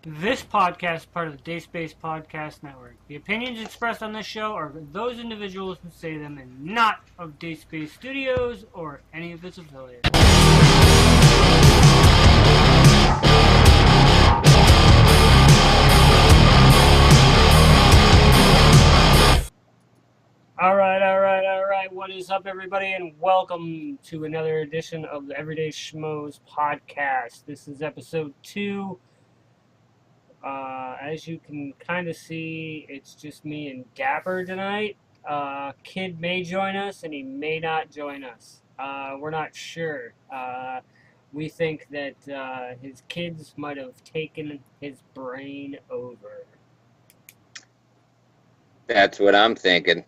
This podcast is part of the Dayspace Podcast Network. The opinions expressed on this show are those individuals who say them and not of Dayspace Studios or any of its affiliates. Alright. What is up, everybody, and welcome to another edition of the Everyday Schmoes Podcast. This is episode 2. As you can kind of see, it's just me and Dapper tonight. Kid may join us, and he may not join us. We're not sure. We think that his kids might have taken his brain over. That's what I'm thinking.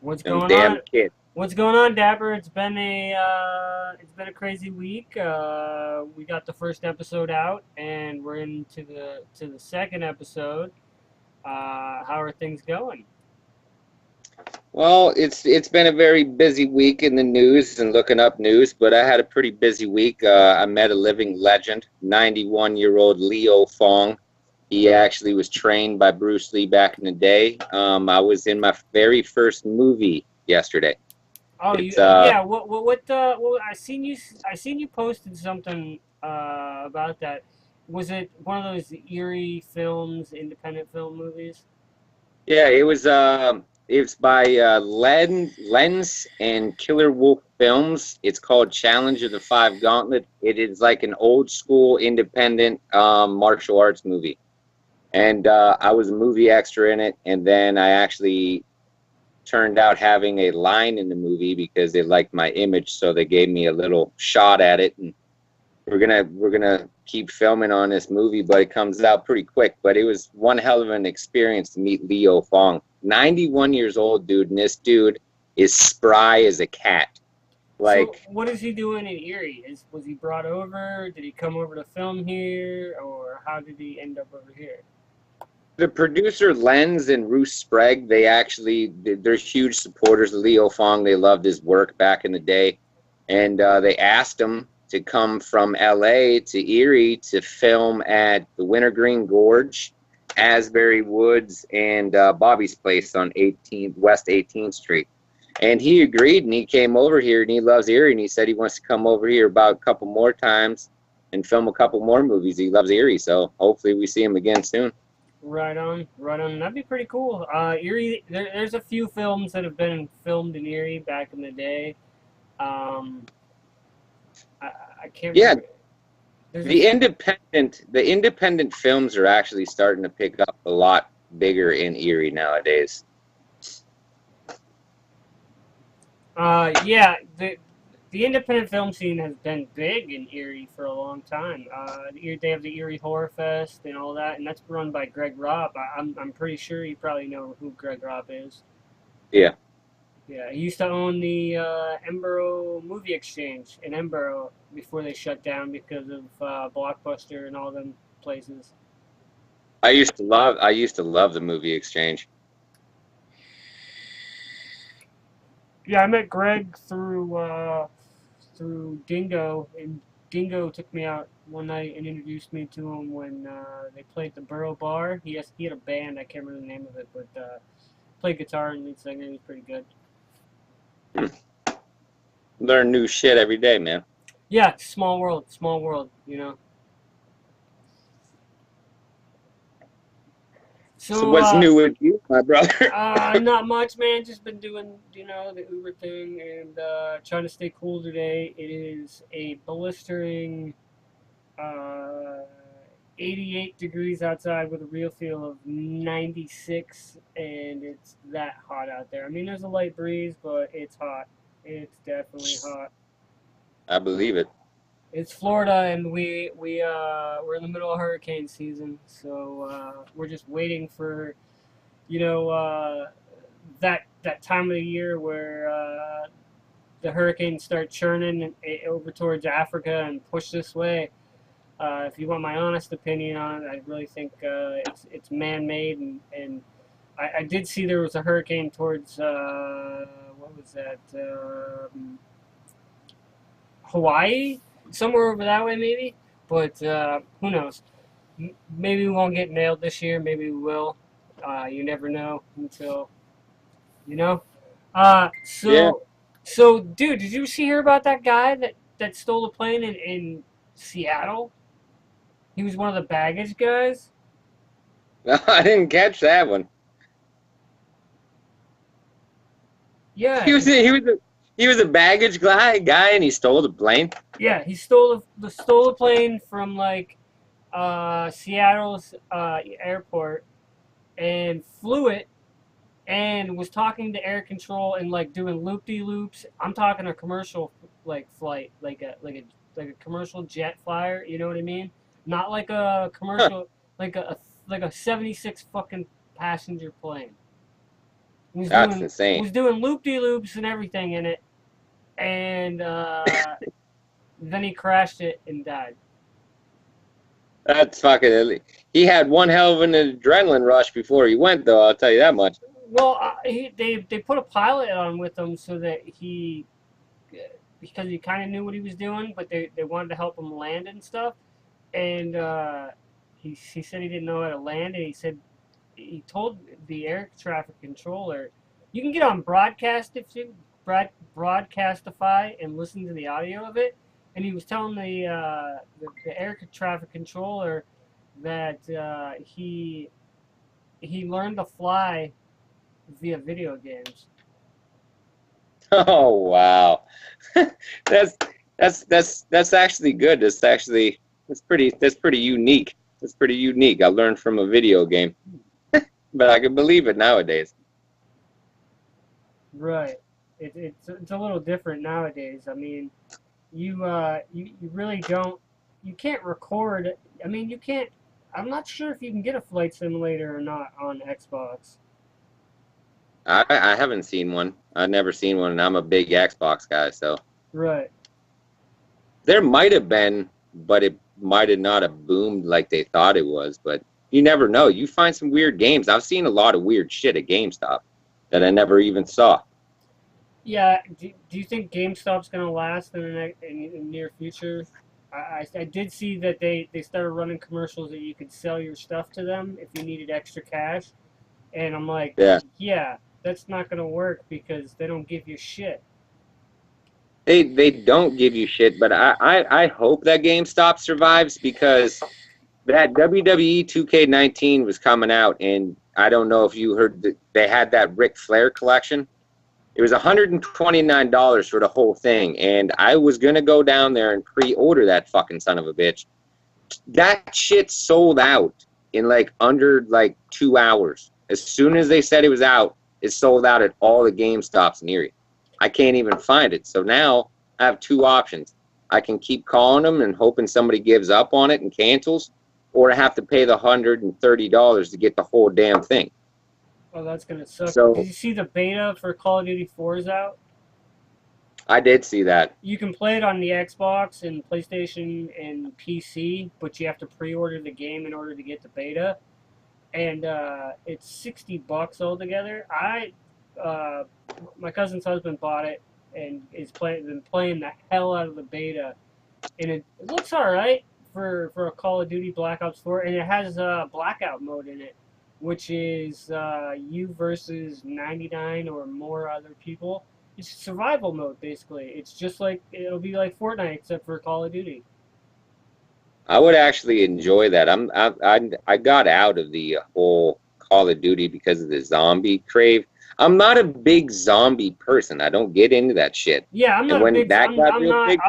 What's Them going damn on? kids. What's going on, Dapper? It's been a crazy week. We got the first episode out, and we're into the second episode. How are things going? Well, it's been a very busy week in the news and looking up news, but I had a pretty busy week. I met a living legend, 91-year-old Leo Fong. He actually was trained by Bruce Lee back in the day. I was in my very first movie yesterday. Oh, It's yeah. What I seen you posted something about that. Was it one of those eerie films, independent film movies? Yeah, it's by Lens and Killer Wolf Films. It's called Challenge of the Five Gauntlet. It is like an old school independent martial arts movie. And I was a movie extra in it, and then I actually turned out having a line in the movie because they liked my image, so they gave me a little shot at it. And we're gonna keep filming on this movie, but it comes out pretty quick. But it was one hell of an experience to meet Leo Fong. 91 years old, dude, and this dude is spry as a cat. So, Like, what is he doing in Erie? Was he brought over? Did he come over to film here, or how did he end up over here? the producer Lenz and Bruce Sprague, they're huge supporters of Leo Fong. They loved his work back in the day, and they asked him to come from LA to Erie to film at the Wintergreen Gorge, Asbury Woods, and Bobby's Place on 18th West 18th Street. And he agreed, and he came over here, and he loves Erie, and he said he wants to come over here about a couple more times and film a couple more movies. He loves Erie, so hopefully we see him again soon. Right on, right on. That'd be pretty cool. Erie, there's a few films that have been filmed in Erie back in the day. Um, I, I can't Yeah, remember. There's a, the independent films are actually starting to pick up a lot bigger in Erie nowadays. yeah, the independent film scene has been big in Erie for a long time. They have the Erie Horror Fest and all that, and that's run by Greg Robb. I'm pretty sure you probably know who Greg Robb is. Yeah. Yeah, he used to own the Embro Movie Exchange in Embro before they shut down because of Blockbuster and all them places. I used to love the movie exchange. Yeah, I met Greg through Dingo, and Dingo took me out one night and introduced me to him when they played the Borough Bar. He had a band, I can't remember the name of it, but played guitar and lead singer. He was pretty good. Learn new shit every day, man. Yeah, small world, you know. So So what's new with you, my brother? not much, man. Just been doing, the Uber thing and trying to stay cool today. It is a blistering uh, 88 degrees outside with a real feel of 96, and it's that hot out there. I mean, there's a light breeze, but it's hot. It's definitely hot. I believe it. It's Florida, and we're in the middle of hurricane season, so we're just waiting for you know uh, that time of the year where the hurricanes start churning over towards Africa and push this way. If you want my honest opinion on it, I really think it's man-made, and I did see there was a hurricane towards what was that? Hawaii, somewhere over that way maybe, but who knows? Maybe we won't get nailed this year. Maybe we will. You never know until you know. Uh, Yeah. so, so, dude, did you hear about that guy that stole a plane in Seattle? He was one of the baggage guys. I didn't catch that one. Yeah, He was he was a baggage guy, and he stole the plane. yeah, he stole a plane from like Seattle's airport and flew it and was talking to air control and like doing loop de loops. I'm talking a commercial like flight, like a commercial jet flyer. You know what I mean? Not like a Huh, commercial, like a 76 fucking passenger plane. Was that's doing insane. was doing loop de loops and everything in it, and then he crashed it and died. That's fucking. He had one hell of an adrenaline rush before he went, though. I'll tell you that much. Well, they put a pilot on with him so that because he kind of knew what he was doing, but they wanted to help him land and stuff. And he said he didn't know how to land, and he told the air traffic controller, you can get on broadcastify and listen to the audio of it. And he was telling the air traffic controller that he learned to fly via video games. Oh wow, that's that's actually good. That's pretty unique. That's pretty unique. I learned from a video game, but I can believe it nowadays. Right. It's a little different nowadays. I mean, you really don't you can't record. I mean, you can't. I'm not sure if you can get a flight simulator or not on Xbox. I haven't seen one. I've never seen one, and I'm a big Xbox guy, so Right. there might have been, but it might have not have boomed like they thought it was. But you never know. You find some weird games. I've seen a lot of weird shit at GameStop that I never even saw. Yeah. Do you think GameStop's gonna last in the near future? I did see that they started running commercials that you could sell your stuff to them if you needed extra cash, and I'm like, Yeah. yeah, that's not gonna work because they don't give you shit. They don't give you shit, but I hope that GameStop survives because that WWE 2K19 was coming out, and I don't know if you heard that they had that Ric Flair collection. It was $129 for the whole thing, and I was gonna go down there and pre-order that fucking son of a bitch. That shit sold out in like under like 2 hours. As soon as they said it was out, it sold out at all the GameStops near it. I can't even find it. So now I have two options. I can keep calling them and hoping somebody gives up on it and cancels, or I have to pay the $130 to get the whole damn thing. Oh, that's gonna suck. Did So you see the beta for Call of Duty 4 is out? I did see that. You can play it on the Xbox and PlayStation and PC, but you have to pre-order the game in order to get the beta. And it's $60 altogether. Uh, my cousin's husband bought it and been playing the hell out of the beta, and it looks all right for a Call of Duty Black Ops 4, and it has a blackout mode in it, which is you versus 99 or more other people. It's survival mode basically. It's just like it'll be like Fortnite except for Call of Duty. I would actually enjoy that. I got out of the whole Call of Duty because of the zombie crave. I'm not a big zombie person. I don't get into that shit. Yeah, I'm And not a when big. that got I'm real not. big,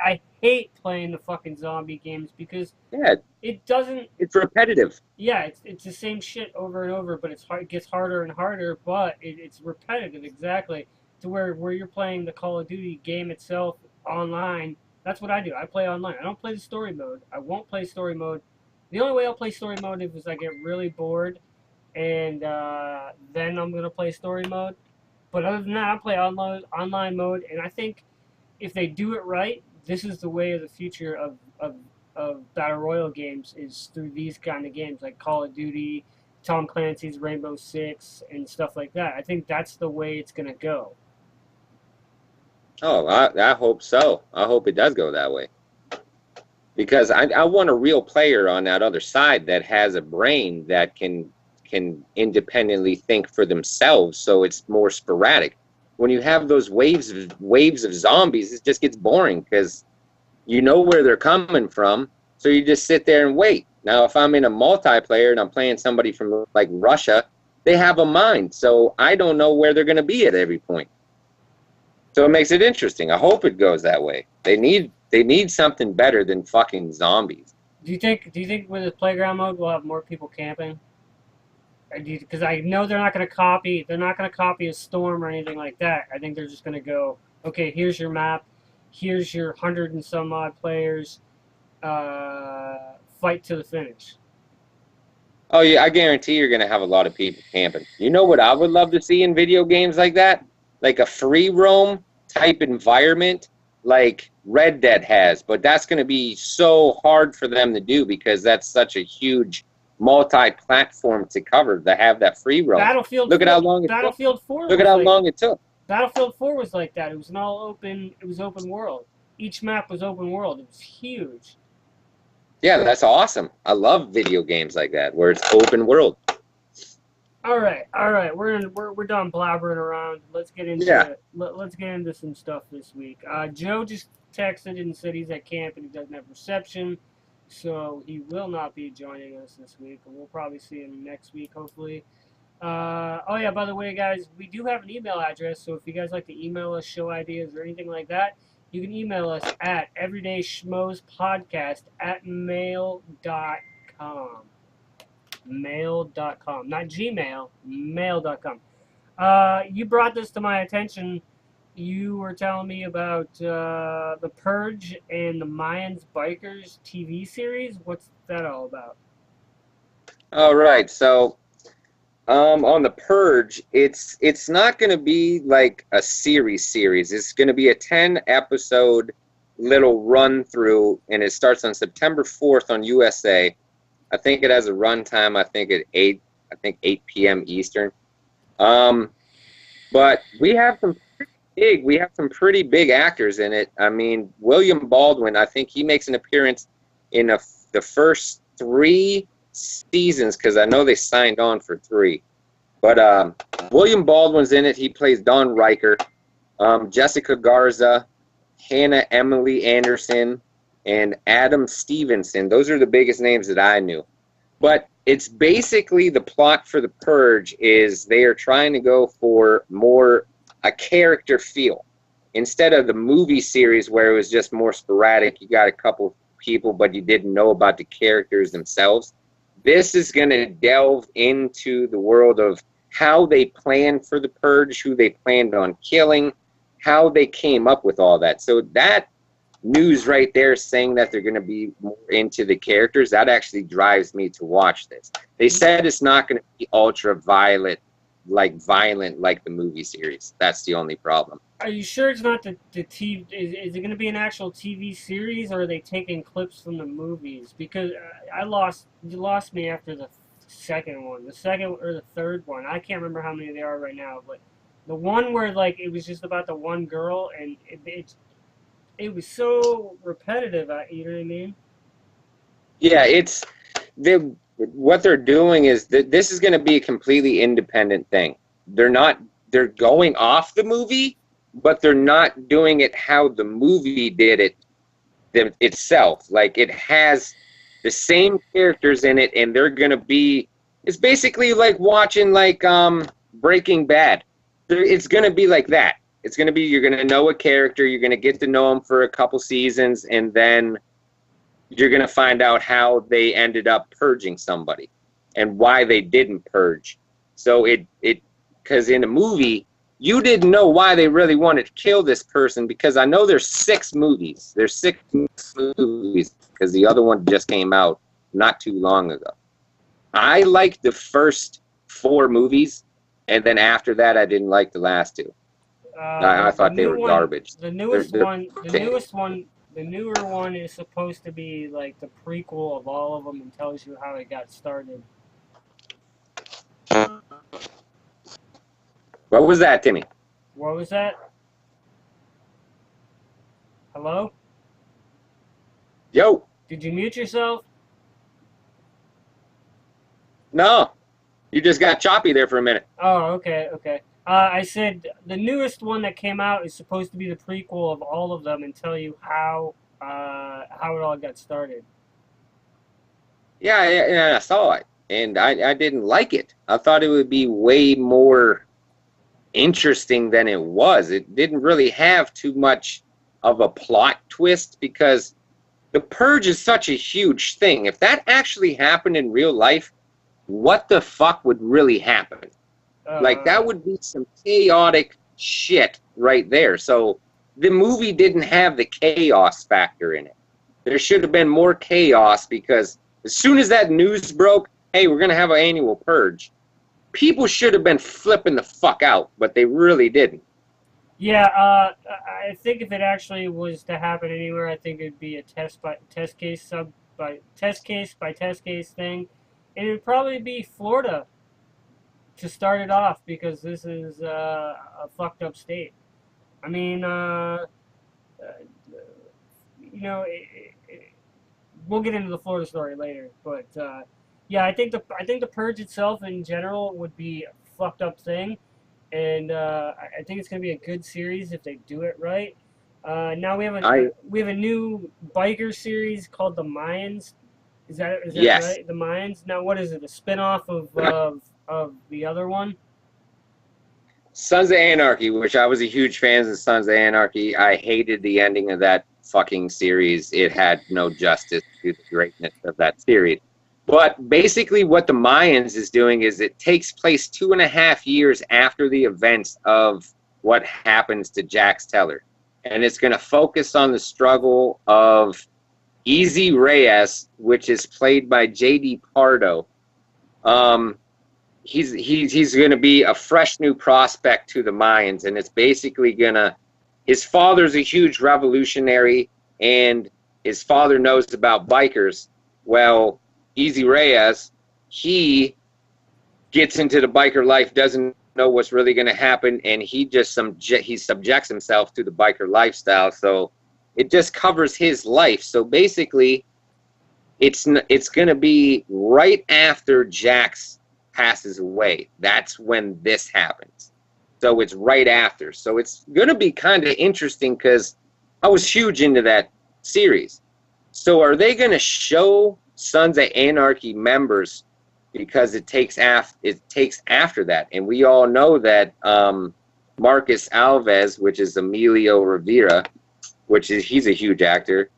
I hate playing the fucking zombie games because yeah, it doesn't. it's repetitive. Yeah, it's the same shit over and over, but it gets harder and harder. But it's repetitive exactly to where you're playing the Call of Duty game itself online. That's what I do. I play online. I don't play the story mode. I won't play story mode. The only way I'll play story mode is I get really bored, and then I'm gonna play story mode. But other than that, I play online mode, and I think if they do it right, this is the way of the future of battle royale games is through these kind of games like Call of Duty, Tom Clancy's Rainbow Six, and stuff like that. I think that's the way it's gonna go. Oh, I hope so. I hope it does go that way. because I want a real player on that other side that has a brain that can independently think for themselves, so it's more sporadic. When you have those waves of zombies, it just gets boring because you know where they're coming from, so you just sit there and wait. Now, if I'm in a multiplayer and I'm playing somebody from like Russia, they have a mind, so I don't know where they're going to be at every point. So it makes it interesting. I hope it goes that way. They need something better than fucking zombies. Do you think with the playground mode we'll have more people camping? Because I know they're not going to copy a storm or anything like that. I think they're just going to go, okay, here's your map, here's your 100 and some odd players, fight to the finish. Oh yeah, I guarantee you're going to have a lot of people camping. You know what I would love to see in video games like that? Like a free roam type environment like Red Dead has, but that's going to be so hard for them to do because that's such a huge multi-platform to cover to have that free roam. Look at how long it Battlefield 4. Look at how long it took. Battlefield 4 was like that. It was an all open. It was open world. Each map was open world. It was huge. Yeah, that's awesome. I love video games like that where it's open world. All right. We're done blabbering around. Let's get into let's get into some stuff this week. Joe just texted and said he's at camp and he doesn't have reception, so he will not be joining us this week. And we'll probably see him next week, hopefully. Oh yeah, by the way, guys, we do have an email address, so if you guys like to email us show ideas or anything like that, you can email us at everydayschmoespodcast@mail.com. Mail.com. Not Gmail, mail.com. You brought this to my attention. You were telling me about The Purge and the Mayans Bikers TV series. What's that all about? All right, so on The Purge, it's not going to be like a series. It's going to be a 10-episode little run-through, and it starts on September 4th on USA. I think it has a runtime, I think, at 8 p.m. Eastern. But we have some pretty big actors in it. I mean, William Baldwin, I think he makes an appearance in the first 3 seasons because I know they signed on for 3. But William Baldwin's in it. He plays Don Riker. Jessica Garza, Hannah Emily Anderson, and Adam Stevenson. Those are the biggest names that I knew. But it's basically the plot for The Purge is they are trying to go for more a character feel. Instead of the movie series where it was just more sporadic, you got a couple people, but you didn't know about the characters themselves. This is going to delve into the world of how they planned for The Purge, who they planned on killing, how they came up with all that. So that news right there saying that they're going to be more into the characters, that actually drives me to watch this. They said it's not going to be ultra violent like the movie series. That's the only problem. Are you sure it's not the TV? Is it going to be an actual TV series, or are they taking clips from the movies? Because you lost me after the second one, the second or the third one. I can't remember how many there are right now, but the one where like it was just about the one girl and it was so repetitive. You know what I mean? Yeah, what they're doing is that this is going to be a completely independent thing. They're going off the movie, but they're not doing it how the movie did it itself. Like it has the same characters in it, and they're going to be. It's basically like watching like Breaking Bad. It's going to be like that. It's going to be you're going to know a character, you're going to get to know him for a couple seasons, and then you're going to find out how they ended up purging somebody and why they didn't purge. So because in a movie, you didn't know why they really wanted to kill this person, because I know there's 6 movies. There's 6 movies because the other one just came out not too long ago. I liked the first 4 movies, and then after that, I didn't like the last 2. I thought they were garbage. The newer one is supposed to be like the prequel of all of them and tells you how it got started. What was that, Timmy? What was that? Hello? Yo. Did you mute yourself? No, you just got choppy there for a minute. Oh, okay, okay. I said the newest one that came out is supposed to be the prequel of all of them and tell you how it all got started. Yeah, I saw it, and I didn't like it. I thought it would be way more interesting than it was. It didn't really have too much of a plot twist because the Purge is such a huge thing. If that actually happened in real life, what the fuck would really happen? Like, that would be some chaotic shit right there. So the movie didn't have the chaos factor in it. There should have been more chaos because as soon as that news broke, hey, we're going to have an annual purge, people should have been flipping the fuck out, but they really didn't. Yeah, I think if it actually was to happen anywhere, I think it'd be a test case by test case thing, and it'd probably be Florida to start it off because this is a fucked up state. I mean, you know, we'll get into the Florida story later, but yeah, I think the purge itself in general would be a fucked up thing, and I think it's gonna be a good series if they do it right. Now we have a new biker series called the Mayans. Is that Yes. right? The Mayans. Now what is it? A spinoff of the other one? Sons of Anarchy, which I was a huge fan of Sons of Anarchy. I hated the ending of that fucking series. It had no justice to the greatness of that series. But basically what the Mayans is doing is it takes place 2.5 years after the events of what happens to Jax Teller. And it's going to focus on the struggle of Easy Reyes, which is played by J.D. Pardo. He's going to be a fresh new prospect to the Mayans, and it's basically going to, his father's a huge revolutionary, and his father knows about bikers. Well, Easy Reyes, he gets into the biker life, doesn't know what's really going to happen, and he subjects himself to the biker lifestyle. So it just covers his life. So basically, it's going to be right after Jax passes away. That's when this happens. So it's right after. So it's going to be kind of interesting because I was huge into that series. So are they going to show Sons of Anarchy members because it takes after that? And we all know that Marcus Alves, which is Emilio Rivera, he's a huge actor.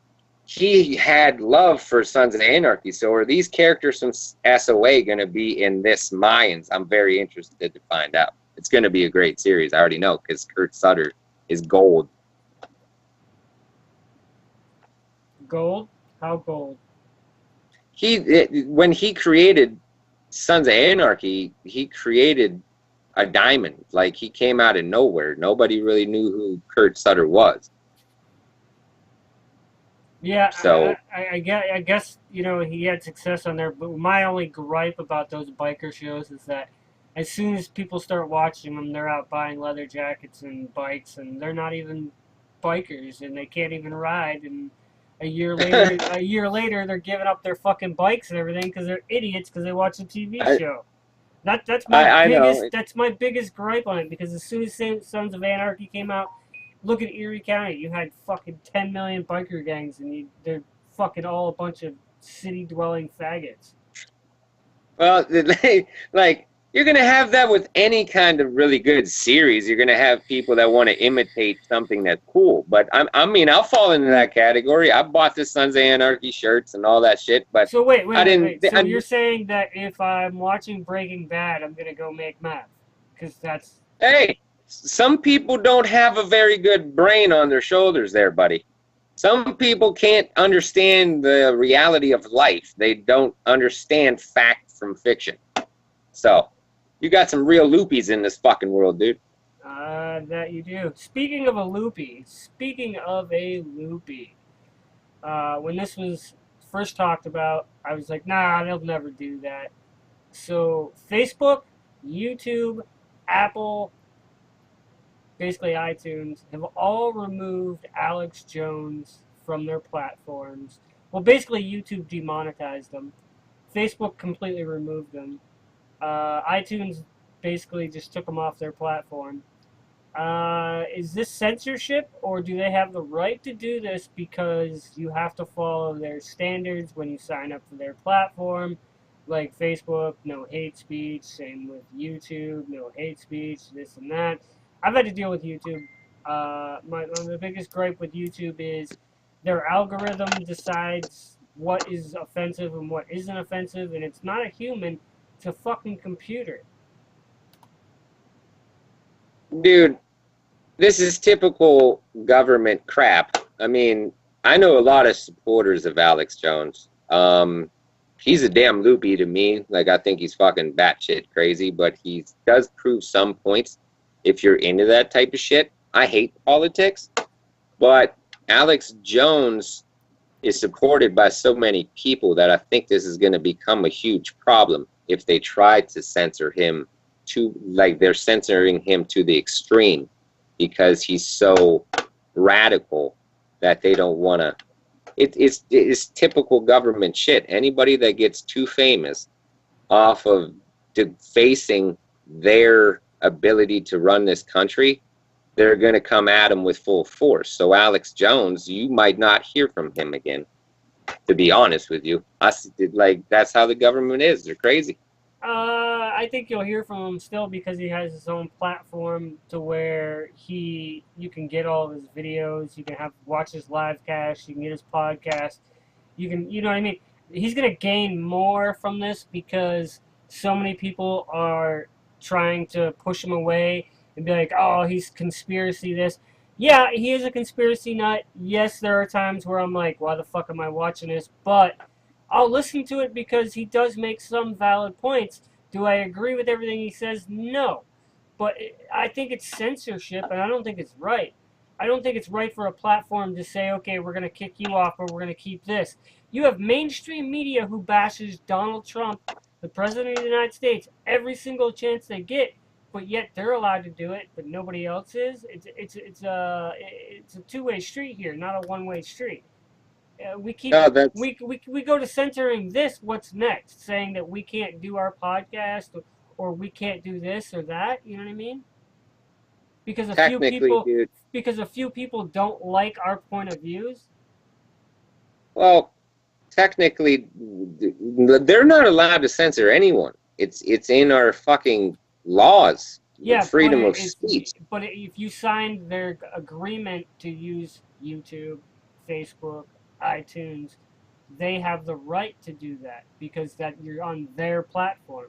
He had love for Sons of Anarchy. So are these characters from SOA going to be in this Mayans? I'm very interested to find out. It's going to be a great series. I already know because Kurt Sutter is gold. Gold? How gold? When he created Sons of Anarchy, he created a diamond. Like, he came out of nowhere. Nobody really knew who Kurt Sutter was. Yeah, So I guess you know he had success on there, but my only gripe about those biker shows is that as soon as people start watching them, they're out buying leather jackets and bikes, and they're not even bikers, and they can't even ride. And a year later, they're giving up their fucking bikes and everything because they're idiots because they watch a TV show. That's my biggest gripe on it because as soon as Sons of Anarchy came out. Look at Erie County. You had fucking 10 million biker gangs, and they're fucking all a bunch of city-dwelling faggots. Well, like, you're going to have that with any kind of really good series. You're going to have people that want to imitate something that's cool. But, I mean, I'll fall into that category. I bought the Sons of Anarchy shirts and all that shit. But so wait. So you're saying that if I'm watching Breaking Bad, I'm going to go make meth? Because that's... Hey! Some people don't have a very good brain on their shoulders there, buddy. Some people can't understand the reality of life. They don't understand fact from fiction. So, you got some real loopies in this fucking world, dude. That you do. Speaking of a loopy, when this was first talked about, I was like, nah, they'll never do that. So, Facebook, YouTube, Apple, basically iTunes, have all removed Alex Jones from their platforms Well, basically, YouTube demonetized them. Facebook completely removed them. iTunes basically just took them off their platform. Is this censorship, or do they have the right to do this because you have to follow their standards when you sign up for their platform? Like Facebook, no hate speech. Same with YouTube, no hate speech. This and that. I've had to deal with YouTube. The biggest gripe with YouTube is their algorithm decides what is offensive and what isn't offensive, and it's not a human; it's a fucking computer. Dude, this is typical government crap. I mean, I know a lot of supporters of Alex Jones. He's a damn loopy to me. Like, I think he's fucking batshit crazy, but he does prove some points if you're into that type of shit. I hate politics, but Alex Jones is supported by so many people that I think this is going to become a huge problem if they try to censor him to, like, they're censoring him to the extreme because he's so radical that they don't want to. It's typical government shit. Anybody that gets too famous off of defacing their ability to run this country, they're going to come at him with full force. So Alex Jones, you might not hear from him again, to be honest with you. Like, that's how the government is. They're crazy. I think you'll hear from him still because he has his own platform to where you can get all of his videos, you can watch his live cast, you can get his podcast, you know what I mean? He's gonna gain more from this because so many people are trying to push him away and be like, oh, he's conspiracy this. Yeah, he is a conspiracy nut. Yes, there are times where I'm like, why the fuck am I watching this? But I'll listen to it because he does make some valid points. Do I agree with everything he says? No. But I think it's censorship, and I don't think it's right. I don't think it's right for a platform to say, okay, we're going to kick you off, or we're going to keep this. You have mainstream media who bashes Donald Trump, the President of the United States, every single chance they get, but yet they're allowed to do it, but nobody else is. It's a two-way street here, not a one-way street. We keep No, that's we go to censoring this. What's next? Saying that we can't do our podcast or we can't do this or that. You know what I mean? Because technically, dude. a few people don't like our point of views. Well, technically, they're not allowed to censor anyone. It's in our fucking laws. Yeah, freedom of speech. But if you signed their agreement to use YouTube, Facebook, iTunes, they have the right to do that because that you're on their platform.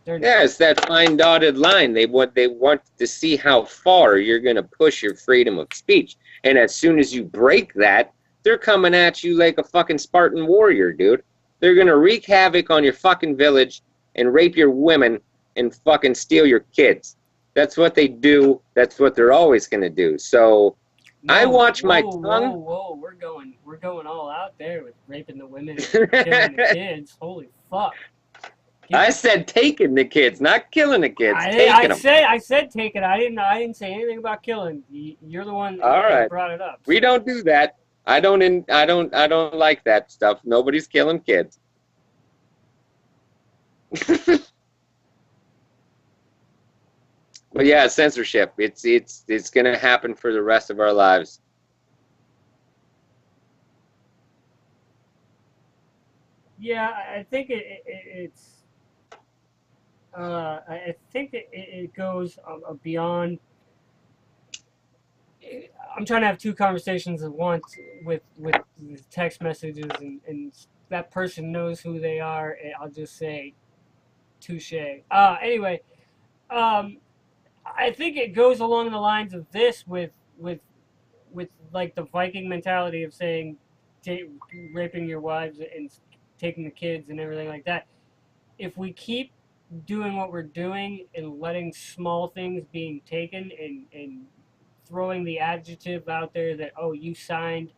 Yeah, it's that fine dotted line. They want to see how far you're going to push your freedom of speech. And as soon as you break that, they're coming at you like a fucking Spartan warrior, dude. They're going to wreak havoc on your fucking village and rape your women and fucking steal your kids. That's what they do. That's what they're always going to do. So I watch my tongue. Whoa, we're going all out there with raping the women and killing the kids. Holy fuck. I said taking the kids, not killing the kids. I said taking. I didn't say anything about killing. You're the one that brought it up. So. We don't do that. I don't like that stuff. Nobody's killing kids. But yeah, censorship. It's gonna happen for the rest of our lives. Yeah, I think it's. I think it goes beyond. I'm trying to have two conversations at once with text messages, and that person knows who they are. And I'll just say, touche. Anyway, I think it goes along the lines of this with like the Viking mentality of saying, raping your wives and taking the kids and everything like that. If we keep doing what we're doing and letting small things being taken and throwing the adjective out there that, oh, you signed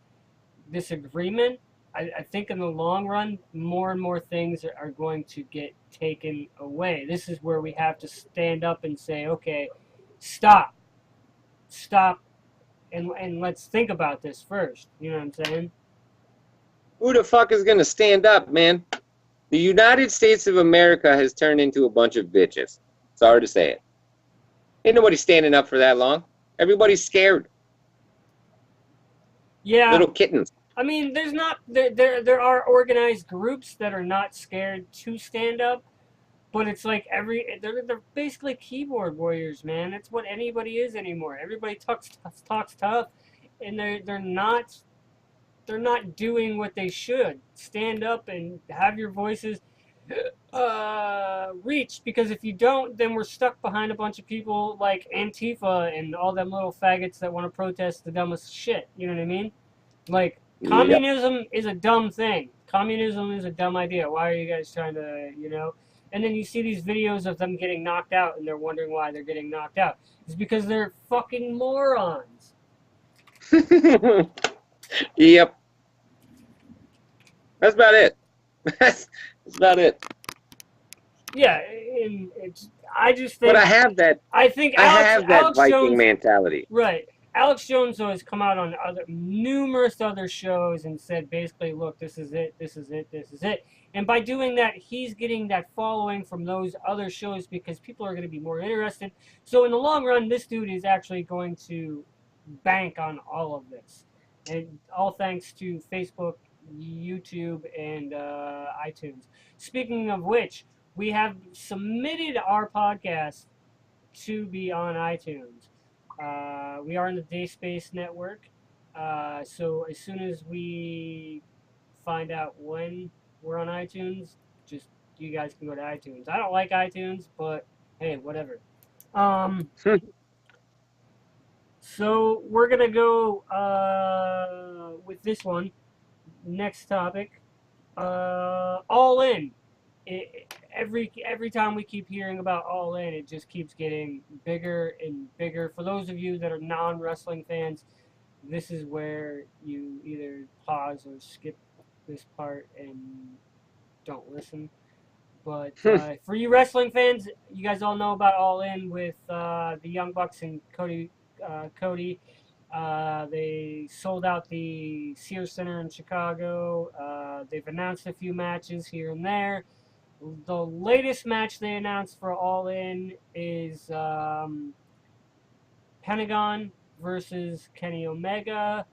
this agreement, I think in the long run, more and more things are going to get taken away. This is where we have to stand up and say, okay, stop, and let's think about this first. You know what I'm saying? Who the fuck is gonna stand up, man? The United States of America has turned into a bunch of bitches. Sorry to say it. Ain't nobody standing up for that long. Everybody's scared. Yeah. Little kittens. I mean, there's not there are organized groups that are not scared to stand up, but it's like they're basically keyboard warriors, man. That's what anybody is anymore. Everybody talks tough, and they're not doing what they should. Stand up and have your voices reach, because if you don't, then we're stuck behind a bunch of people like Antifa and all them little faggots that want to protest the dumbest shit. You know what I mean? Like, communism is a dumb thing. Communism is a dumb idea. Why are you guys trying to, you know? And then you see these videos of them getting knocked out, and they're wondering why they're getting knocked out. It's because they're fucking morons. Yep. That's about it. That's about it. Yeah, and I just think. But I have that. I think I have that Alex Viking Jones, mentality. right. Alex Jones has come out on numerous other shows and said basically, look, this is it, this is it, this is it. And by doing that, he's getting that following from those other shows because people are going to be more interested. So in the long run, this dude is actually going to bank on all of this. And all thanks to Facebook, YouTube, and iTunes. Speaking of which, we have submitted our podcast to be on iTunes. We are in the Dayspace Network, so as soon as we find out when we're on iTunes, just you guys can go to iTunes. I don't like iTunes, but hey, whatever. So we're gonna go with this one. Next topic, All In. Every time we keep hearing about All In, it just keeps getting bigger and bigger. For those of you that are non-wrestling fans, this is where you either pause or skip this part and don't listen. But for you wrestling fans, you guys all know about All In with the Young Bucks and Cody. They sold out the Sears Center in Chicago. They've announced a few matches here and there. The latest match they announced for All In is Pentagon versus Kenny Omega.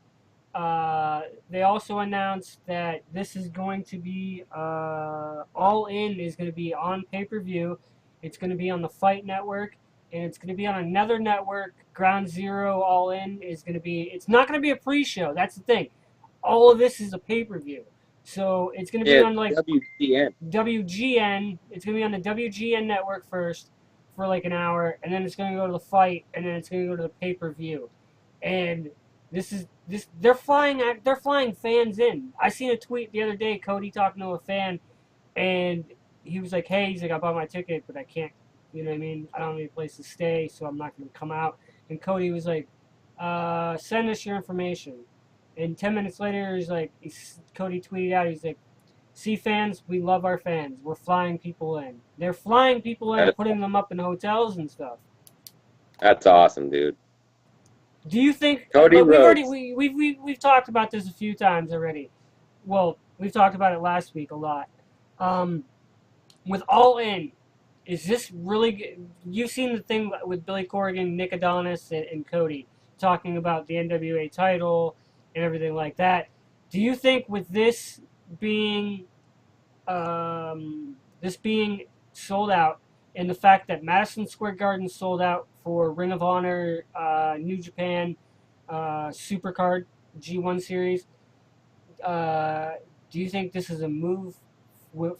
They also announced that this is going to be All In is going to be on pay-per-view. It's going to be on the Fight Network, and it's going to be on another network. Ground Zero All In is going to be. It's not going to be a pre-show. That's the thing. All of this is a pay-per-view. So it's going to be on like WGN. It's going to be on the WGN network first for like an hour, and then it's going to go to the Fight, and then it's going to go to the pay-per-view. And they're flying fans in. I seen a tweet the other day, Cody talking to a fan, and he was like, "Hey, he's like, I bought my ticket, but I can't. You know what I mean? I don't have any place to stay, so I'm not going to come out." And Cody was like, "Send us your information." And 10 minutes later, Cody tweeted out, he's like, "See, fans, we love our fans. We're flying people in. They're flying people in, putting them up in hotels and stuff." That's awesome, dude. Do you think Cody Rhodes? We've talked about this a few times already. Well, we've talked about it last week a lot. With All In, is this really good? You've seen the thing with Billy Corgan, Nick Adonis, and Cody talking about the NWA title and everything like that. Do you think with this being sold out, and the fact that Madison Square Garden sold out for Ring of Honor, New Japan, Supercard G1 series, do you think this is a move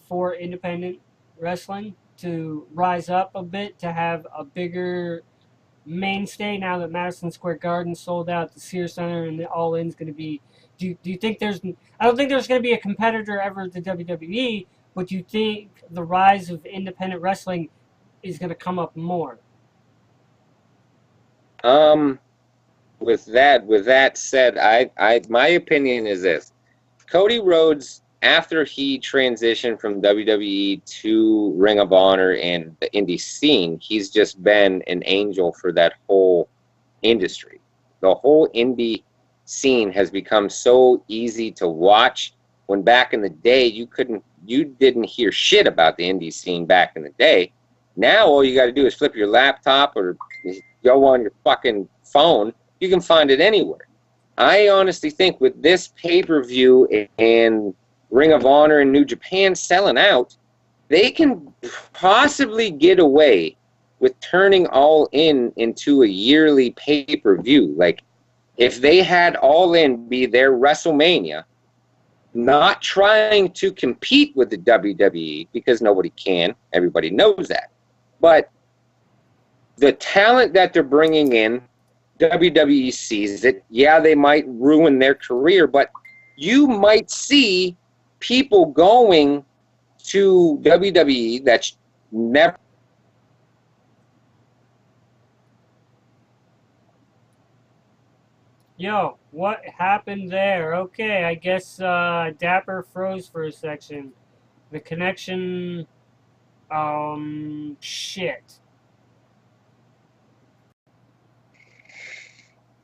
for independent wrestling to rise up a bit, to have a bigger mainstay now that Madison Square Garden sold out, the Sears Center, and the All In's going to be? Do you think there's? I don't think there's going to be a competitor ever to WWE, but do you think the rise of independent wrestling is going to come up more? With that said, my opinion is this: Cody Rhodes, after he transitioned from WWE to Ring of Honor and the indie scene, he's just been an angel for that whole industry. The whole indie scene has become so easy to watch when back in the day you didn't hear shit about the indie scene back in the day. Now all you got to do is flip your laptop or go on your fucking phone. You can find it anywhere. I honestly think with this pay-per-view and Ring of Honor and New Japan selling out, they can possibly get away with turning All In into a yearly pay-per-view. Like, if they had All In be their WrestleMania, not trying to compete with the WWE, because nobody can, everybody knows that, but the talent that they're bringing in, WWE sees it. Yeah, they might ruin their career, but you might see people going to WWE that's never. Yo, what happened there? Okay, I guess Dapper froze for a section. The connection, shit.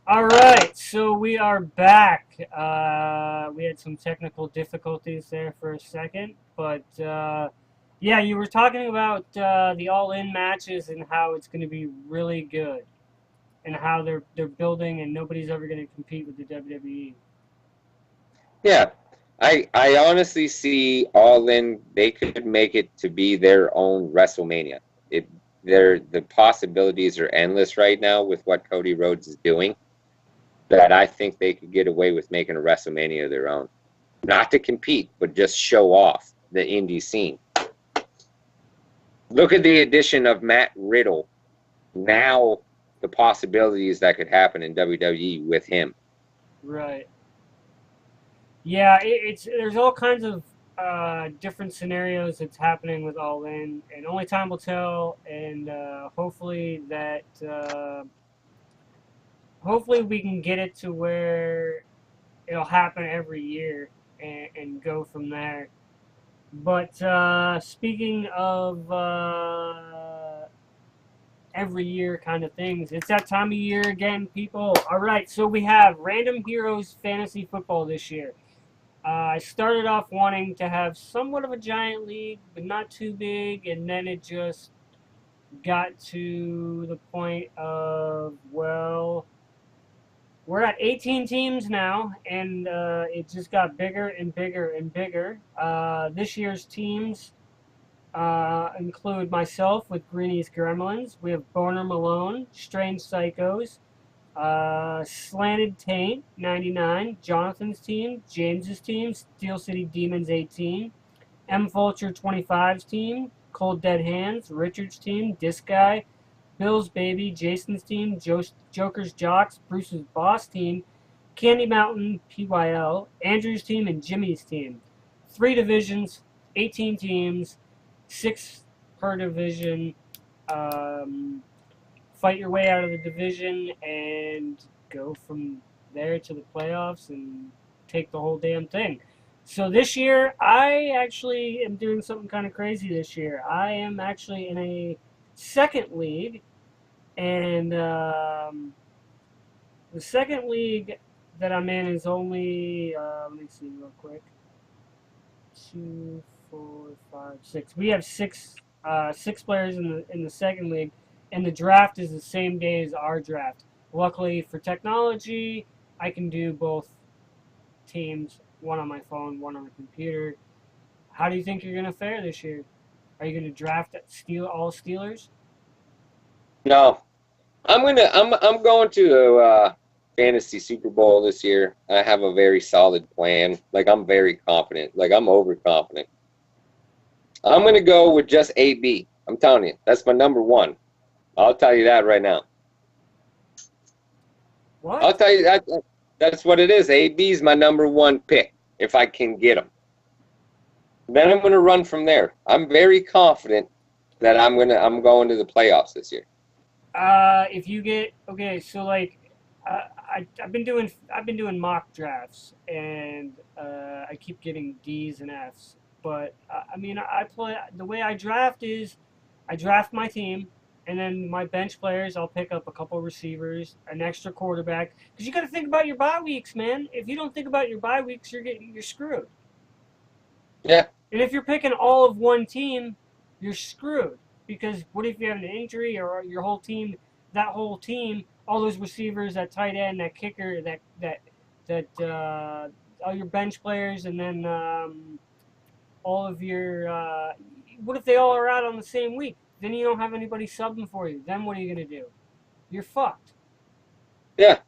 All right, so we are back. We had some technical difficulties there for a second, but yeah, you were talking about the All-In matches and how it's going to be really good, and how they're building, and nobody's ever going to compete with the WWE. Yeah, I honestly see All In. They could make it to be their own WrestleMania. The possibilities are endless right now with what Cody Rhodes is doing. That I think they could get away with making a WrestleMania of their own. Not to compete, but just show off the indie scene. Look at the addition of Matt Riddle. Now, the possibilities that could happen in WWE with him. Right. Yeah, there's all kinds of different scenarios that's happening with All In, and only time will tell. And hopefully hopefully we can get it to where it'll happen every year and go from there. But speaking of every year kind of things, it's that time of year again, people. All right, so we have Random Heroes Fantasy Football this year. I started off wanting to have somewhat of a giant league, but not too big, and then it just got to the point of, well, we're at 18 teams now, and it just got bigger and bigger and bigger. This year's teams include myself with Greenie's Gremlins. We have Boner Malone, Strange Psychos, Slanted Taint, 99, Jonathan's team, James's team, Steel City Demons, 18, M Vulture, 25's team, Cold Dead Hands, Richard's team, Disc Guy, Bill's Baby, Jason's team, Joker's Jocks, Bruce's Boss team, Candy Mountain, PYL, Andrew's team, and Jimmy's team. 3 divisions, 18 teams, 6 per division. Fight your way out of the division and go from there to the playoffs and take the whole damn thing. So this year, I actually am doing something kind of crazy this year. I am actually in a second league, and the second league that I'm in is only, let me see real quick, 2, 4, 5, 6. We have six players in the second league, and the draft is the same day as our draft. Luckily for technology, I can do both teams, one on my phone, one on the computer. How do you think you're going to fare this year? Are you going to draft all Steelers? No, I'm going to a fantasy Super Bowl this year. I have a very solid plan. Like, I'm very confident. Like, I'm overconfident. I'm going to go with just AB. I'm telling you, that's my number one. I'll tell you that right now. What? I'll tell you that. That's what it is. AB's my number one pick if I can get him. Then I'm going to run from there. I'm very confident that I'm going to the playoffs this year. If you get so like I've been doing mock drafts, and I keep getting D's and F's. But I mean, I play the way I draft is I draft my team. And then my bench players, I'll pick up a couple receivers, an extra quarterback. Because you got to think about your bye weeks, man. If you don't think about your bye weeks, you're screwed. Yeah. And if you're picking all of one team, you're screwed. Because what if you have an injury or your whole team, that whole team, all those receivers, that tight end, that kicker, all your bench players, and then all of your, what if they all are out on the same week? Then you don't have anybody subbing for you. Then what are you going to do? You're fucked. Yeah.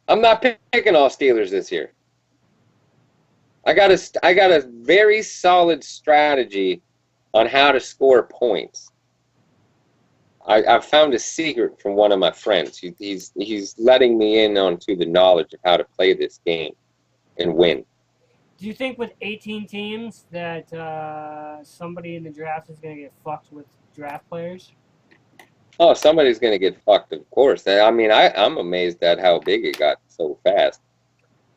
I'm not picking all Steelers this year. I got a very solid strategy on how to score points. I found a secret from one of my friends. He's letting me in onto the knowledge of how to play this game and win. Do you think with 18 teams that somebody in the draft is going to get fucked with draft players? Oh, somebody's gonna get fucked, of course. I mean, I'm amazed at how big it got so fast.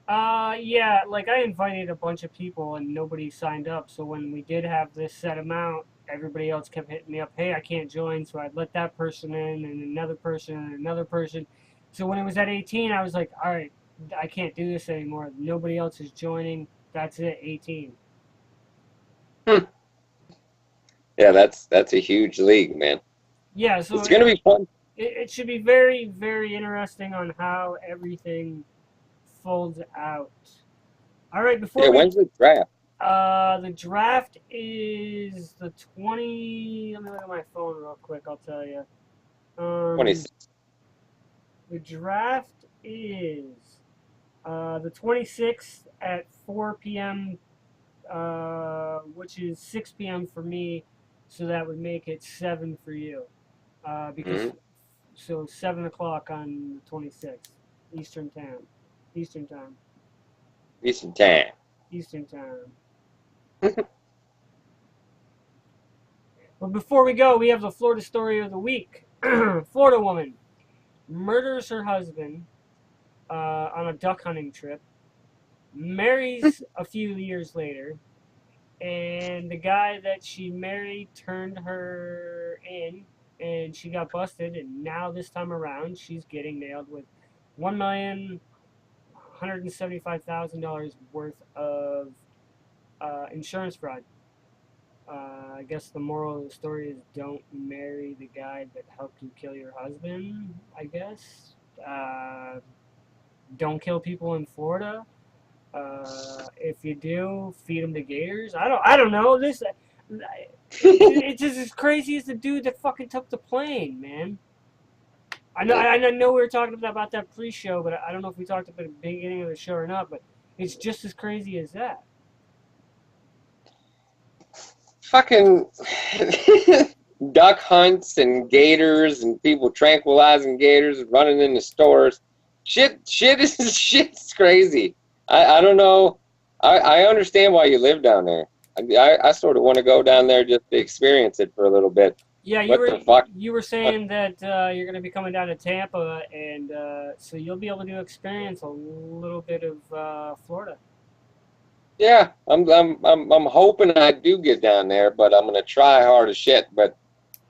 Yeah, like I invited a bunch of people and nobody signed up. So when we did have this set amount, everybody else kept hitting me up. Hey, I can't join. So I'd let that person in and another person and another person. So when it was at 18, I was like, all right, I can't do this anymore. Nobody else is joining. That's it, 18. Hmm. Yeah, that's a huge league, man. Yeah, so It's gonna be fun. it should be very, very interesting on how everything folds out. All right, Yeah, when's the draft? the draft is the 20. Let me look at my phone real quick. I'll tell you. Um, 26. the draft is the 26th at 4 p.m., which is 6 p.m. for me. So that would make it 7 for you. Because Mm-hmm. so 7 o'clock on the 26th Eastern time. Eastern time. Decent time. Eastern time. But before we go, we have the Florida story of the week. Florida woman murders her husband on a duck hunting trip, marries a few years later, and the guy that she married turned her in, and she got busted. And now this time around, she's getting nailed with $1,175,000 worth of insurance fraud. I guess the moral of the story is don't marry the guy that helped you kill your husband. I guess. Don't kill people in Florida. If you do, feed them to gators. I don't know. It's just as crazy as the dude that fucking took the plane, man. I know we were talking about that pre-show, but I don't know if we talked about the beginning of the show or not. But it's just as crazy as that. Fucking duck hunts and gators and people tranquilizing gators, running into stores. Shit's crazy. I don't know. I understand why you live down there. I sort of want to go down there just to experience it for a little bit. Yeah, What the fuck? you were saying that you're going to be coming down to Tampa, and so you'll be able to experience a little bit of Florida. Yeah, I'm hoping I do get down there, but I'm gonna try hard as shit. But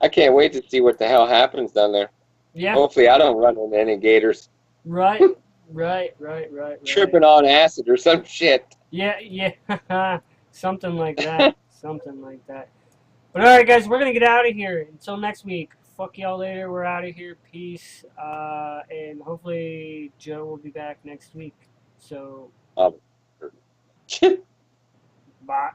I can't wait to see what the hell happens down there. Yeah, Hopefully, I don't run into any gators right, right. tripping on acid or some shit. Yeah, yeah, something like that, something like that. But all right, guys, we're gonna get out of here. Until next week. Fuck y'all later. We're out of here. Peace. And hopefully Joe will be back next week. So, Um, bye.